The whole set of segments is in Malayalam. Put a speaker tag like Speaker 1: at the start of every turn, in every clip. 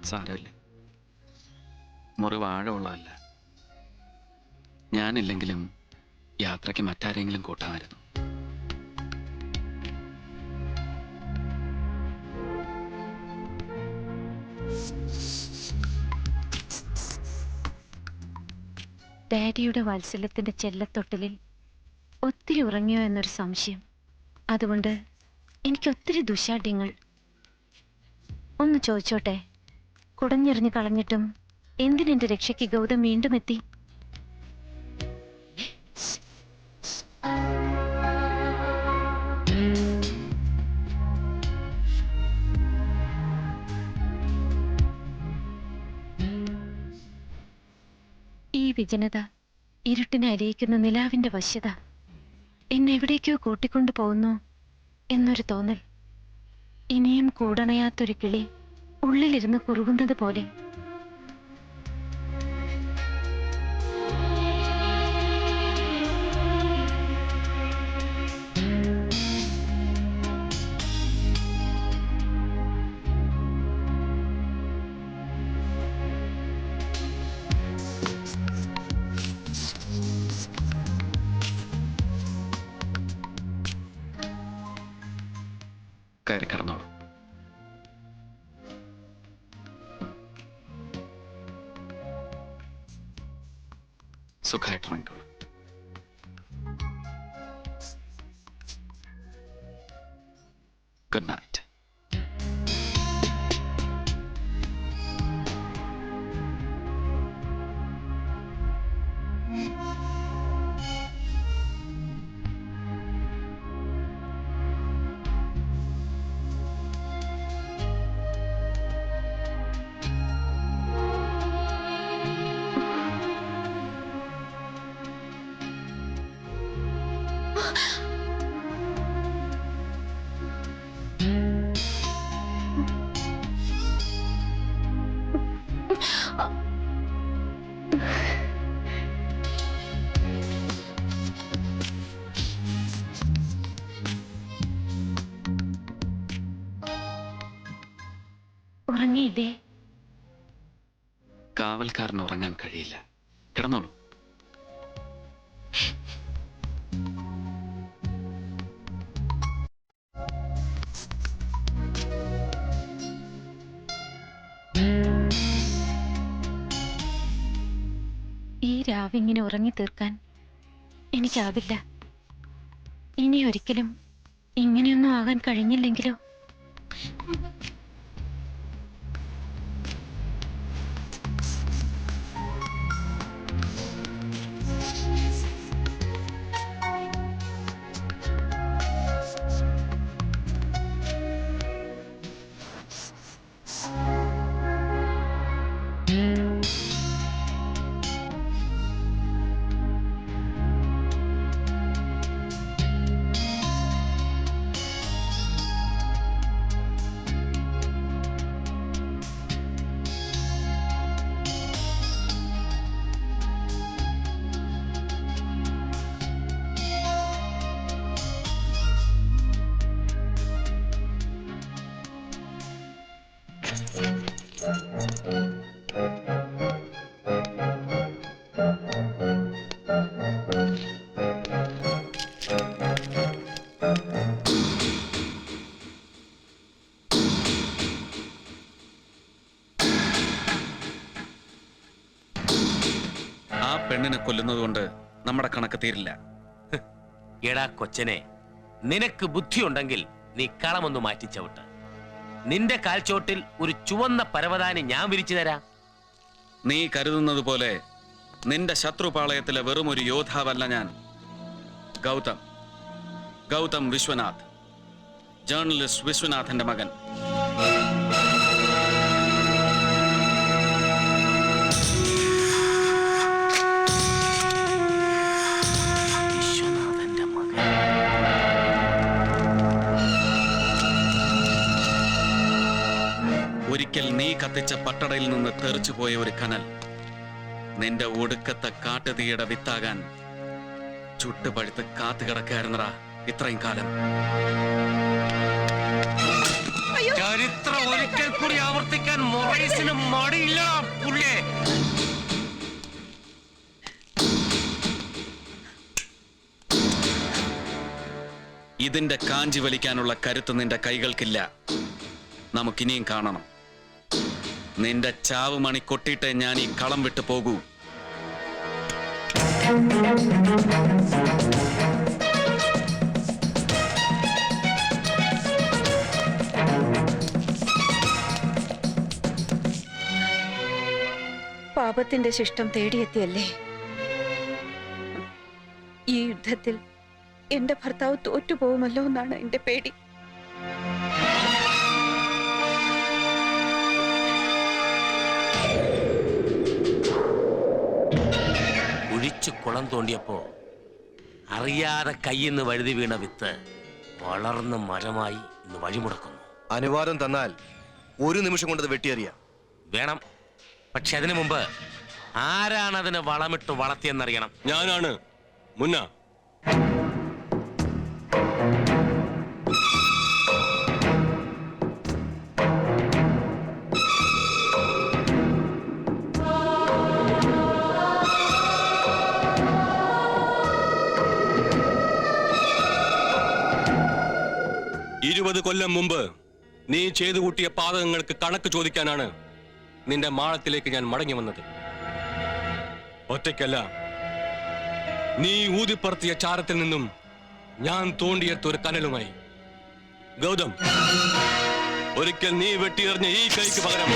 Speaker 1: സാരമില്ല, മുറിവ് ആഴമുള്ളതല്ല. ഞാനില്ലെങ്കിലും യാത്രയ്ക്ക് മറ്റാരെങ്കിലും കൂട്ടാമായിരുന്നു.
Speaker 2: ഡാഡിയുടെ വാത്സല്യത്തിന്റെ ചെല്ലത്തൊട്ടിലിൽ ഒത്തിരി ഉറങ്ങിയോ എന്നൊരു സംശയം. അതുകൊണ്ട് എനിക്ക് ഒത്തിരി ദുശാഠ്യങ്ങൾ. ഒന്ന് ചോദിച്ചോട്ടെ, കുടഞ്ഞെറിഞ്ഞു കളഞ്ഞിട്ടും എന്തിനെന്റെ രക്ഷയ്ക്ക് ഗൗതം വീണ്ടും എത്തി? ഈ വിജനത, ഇരുട്ടിനെ അലിയിക്കുന്ന നിലാവിന്റെ വശ്യത എന്നെ എവിടേക്കോ കൂട്ടിക്കൊണ്ടു പോകുന്നു എന്നൊരു തോന്നൽ. ഇനിയും കൂടണയാത്തൊരു കിളി ഉള്ളിലിരുന്ന് കുറുകുന്നത് പോലെ.
Speaker 1: കയറി കിടന്നോളൂ. സുഖമായിട്ടിറങ്ങിക്കോളൂ. Good night.
Speaker 2: ഉറങ്ങിയില്ലേ?
Speaker 1: കാവൽക്കാരന് ഉറങ്ങാൻ കഴിയില്ല. കിടന്നോളൂ.
Speaker 2: ഈ രാവിങ്ങനെ ഉറങ്ങി തീർക്കാൻ എനിക്കാവില്ല. ഇനി ഒരിക്കലും ഇങ്ങനെയൊന്നും ആകാൻ കഴിഞ്ഞില്ലെങ്കിലോ?
Speaker 1: ആ പെണ്ണിനെ കൊല്ലുന്നത് കൊണ്ട് നമ്മുടെ കണക്ക് തീരില്ല.
Speaker 3: എടാ കൊച്ചനെ, നിനക്ക് ബുദ്ധിയുണ്ടെങ്കിൽ നീ കളമൊന്ന് മാറ്റിച്ചവിട്ട്. നിന്റെ കാൽച്ചോട്ടിൽ ഒരു ചുവന്ന പരവതാനി ഞാൻ വിരിച്ചു തരാം.
Speaker 1: നീ കരുതുന്നത് പോലെ നിന്റെ ശത്രുപാളയത്തിലെ വെറും ഒരു യോദ്ധാവല്ല ഞാൻ. ഗൗതം വിശ്വനാഥ്, ജേർണലിസ്റ്റ് വിശ്വനാഥന്റെ മകൻ. ഒരിക്കൽ നീ കത്തിച്ച പട്ടടയിൽ നിന്ന് തെറിച്ചു പോയ ഒരു കനൽ നിന്റെ ഒടുക്കത്തെ കാട്ടുതീയുടെ വിത്താകാൻ ചുട്ടുപഴുത്ത് കാത്തുകിടക്കായിരുന്നടാ ഇത്രയും കാലം.
Speaker 3: ചരിത്രം ഒരിക്കൽ കൂടി ആവർത്തിക്കാൻ വയസ്സിന് മടിയില്ല പുള്ളേ.
Speaker 1: ഇതിന്റെ കാഞ്ചി വലിക്കാനുള്ള കരുത്ത് നിന്റെ കൈകൾക്കില്ല. നമുക്കിനിയും കാണണം. നിന്റെ ചാവ് മണി കൊട്ടിയിട്ട് ഞാൻ ഈ കളം വിട്ടു പോകൂ.
Speaker 4: പാപത്തിന്റെ ശിഷ്ടം തേടിയെത്തിയല്ലേ? ഈ യുദ്ധത്തിൽ എന്റെ ഭർത്താവ് തോറ്റുപോകുമല്ലോ എന്നാണ് എന്റെ പേടി.
Speaker 3: കുഴിച്ചു കുളം തോണ്ടിയപ്പോ അറിയാതെ കയ്യിന്ന് വഴുതി വീണ വിത്ത് വളർന്ന മരമായി ഇന്ന് വഴിമുടക്കുന്നു.
Speaker 5: അനുവാദം തന്നാൽ ഒരു നിമിഷം കൊണ്ടത് വെട്ടിയറിയാം.
Speaker 3: വേണം, പക്ഷെ അതിനു മുമ്പ് ആരാണ് അതിന് വളമിട്ട് വളർത്തിയെന്നറിയണം.
Speaker 6: ഞാനാണ് മുന്ന. കൊല്ലം മുമ്പ് നീ ചെയ്തു കൂട്ടിയ പാതകങ്ങൾക്ക് കണക്ക് ചോദിക്കാനാണ് നിന്റെ മാളത്തിലേക്ക് ഞാൻ മടങ്ങി വന്നത്. ഒറ്റയ്ക്കല്ല, നീ ഊതിപ്പറത്തിയ ചാരത്തിൽ നിന്നും ഞാൻ തോണ്ടിയെടുത്ത ഒരു കനലുമായി. ഗൗതം, ഒരിക്കൽ നീ വെട്ടിയെറിഞ്ഞ ഈ കൈക്ക് പകരം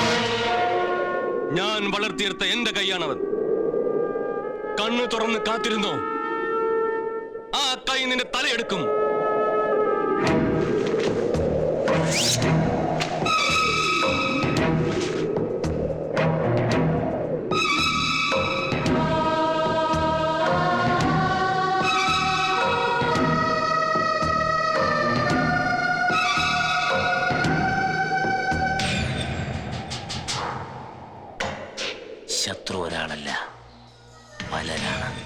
Speaker 6: ഞാൻ വളർത്തിയെടുത്ത എന്റെ കൈയാണവൻ. കണ്ണു തുറന്ന് കാത്തിരുന്നോ, ആ കൈ നിന്റെ തലയെടുക്കും.
Speaker 3: ശത്രു ഒരാളല്ല, പലരാണ്.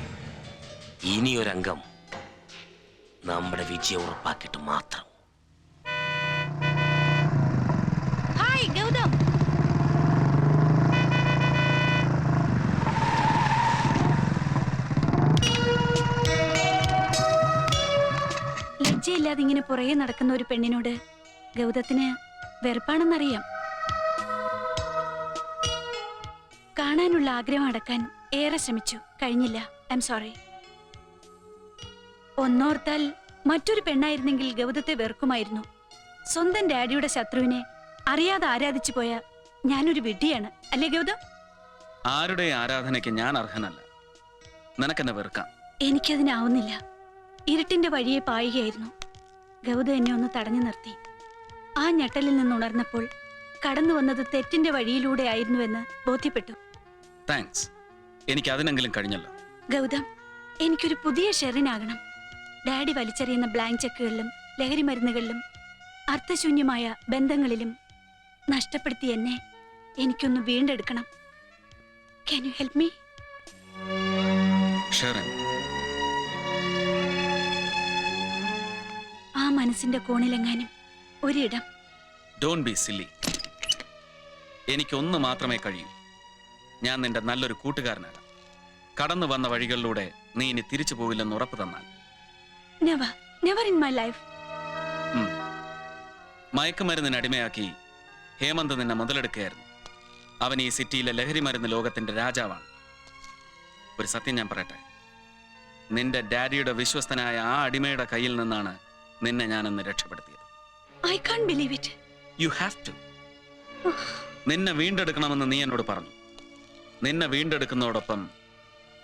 Speaker 3: ഇനിയൊരംഗം നമ്മുടെ വിജയം ഉറപ്പാക്കിയിട്ട് മാത്രം.
Speaker 2: ഹായ് ഗൗതം.
Speaker 4: ലജ്ജയില്ലാതെ ഇങ്ങനെ പുറകെ നടക്കുന്ന ഒരു പെണ്ണിനോട് ഗൗതത്തിന് വെറുപ്പാണെന്നറിയാം. കാണാനുള്ള ആഗ്രഹം അടക്കാൻ ഏറെ ശ്രമിച്ചു, കഴിഞ്ഞില്ല. I am sorry. ഒന്നോർത്താൽ മറ്റൊരു പെണ്ണായിരുന്നെങ്കിൽ ഗൗതത്തെ വെറുക്കുമായിരുന്നു. സ്വന്തം ഡാഡിയുടെ ശത്രുവിനെ അറിയാതെ ആരാധിച്ചു പോയ ഞാനൊരു വിഡ്ഢിയാണ്, അല്ലേ ഗൗതം?
Speaker 1: ആരുടെ ആരാധനയ്ക്ക് ഞാൻ അർഹനല്ല. നിനക്കെന്നെ വെറുക്കാം.
Speaker 4: എനിക്കതിനാവുന്നില്ല. ഇരുട്ടിന്റെ വഴിയെ പായുകയായിരുന്നു. ഗൗതം എന്നെ ഒന്ന് തടഞ്ഞു നിർത്തി. ആ ഞെട്ടലിൽ നിന്നുണർന്നപ്പോൾ കടന്നു വന്നത് തെറ്റിന്റെ വഴിയിലൂടെ ആയിരുന്നുവെന്ന് ബോധ്യപ്പെട്ടു.
Speaker 1: താങ്ക്സ്. എനിക്ക് അതിനെങ്കിലും കഴിഞ്ഞല്ലോ.
Speaker 4: ഗൗതം, എനിക്കൊരു പുതിയ ഷെറിനാകണം. ഡാഡി വലിച്ചെറിയുന്ന ബ്ലാങ്ക് ചെക്കുകളിലും ലഹരി മരുന്നുകളിലും അർത്ഥശൂന്യമായ ബന്ധങ്ങളിലും നഷ്ടപ്പെടുത്തി എന്നെ എനിക്കൊന്ന് വീണ്ടെടുക്കണം. Can you help me?
Speaker 1: Sherin,
Speaker 4: ആ മനസ്സിന്റെ കോണിലെങ്ങാനും ഒരിടം.
Speaker 1: Don't be silly. എനിക്കൊന്ന് മാത്രമേ കഴിയൂ. ഞാൻ നിന്റെ നല്ലൊരു കൂട്ടുകാരനാകാം. കടന്നു വന്ന വഴികളിലൂടെ നീ ഇനി തിരിച്ചു പോവില്ലെന്ന് ഉറപ്പ് തന്നാൽ.
Speaker 4: Never, never in my life.
Speaker 1: മയക്കുമരുന്നിന് അടിമയാക്കി ഹേമന്ത് നിന്നെ മുതലെടുക്കുകയായിരുന്നു. അവൻ ഈ സിറ്റിയിലെ ലഹരി മരുന്ന് ലോകത്തിന്റെ രാജാവാണ്. ഒരു സത്യം ഞാൻ പറയട്ടെ, നിന്റെ ഡാഡിയുടെ വിശ്വസ്തനായ ആ അടിമയുടെ കയ്യിൽ നിന്നാണ് നിന്നെ ഞാനിന്ന് രക്ഷപ്പെടുത്തിയത്.
Speaker 4: I can't believe it.
Speaker 1: You have to. നിന്നെ വീണ്ടെടുക്കണമെന്ന് നീ എന്നോട് പറഞ്ഞു. നിന്നെ വീണ്ടെടുക്കുന്നതോടൊപ്പം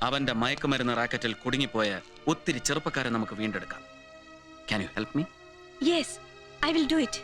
Speaker 1: അവന്റെ മയക്കുമരുന്ന് റാക്കറ്റിൽ കുടുങ്ങിപ്പോയ ഒത്തിരി ചെറുപ്പക്കാരെ നമുക്ക് വീണ്ടെടുക്കാം. Can you help me?
Speaker 4: Yes, I will do it.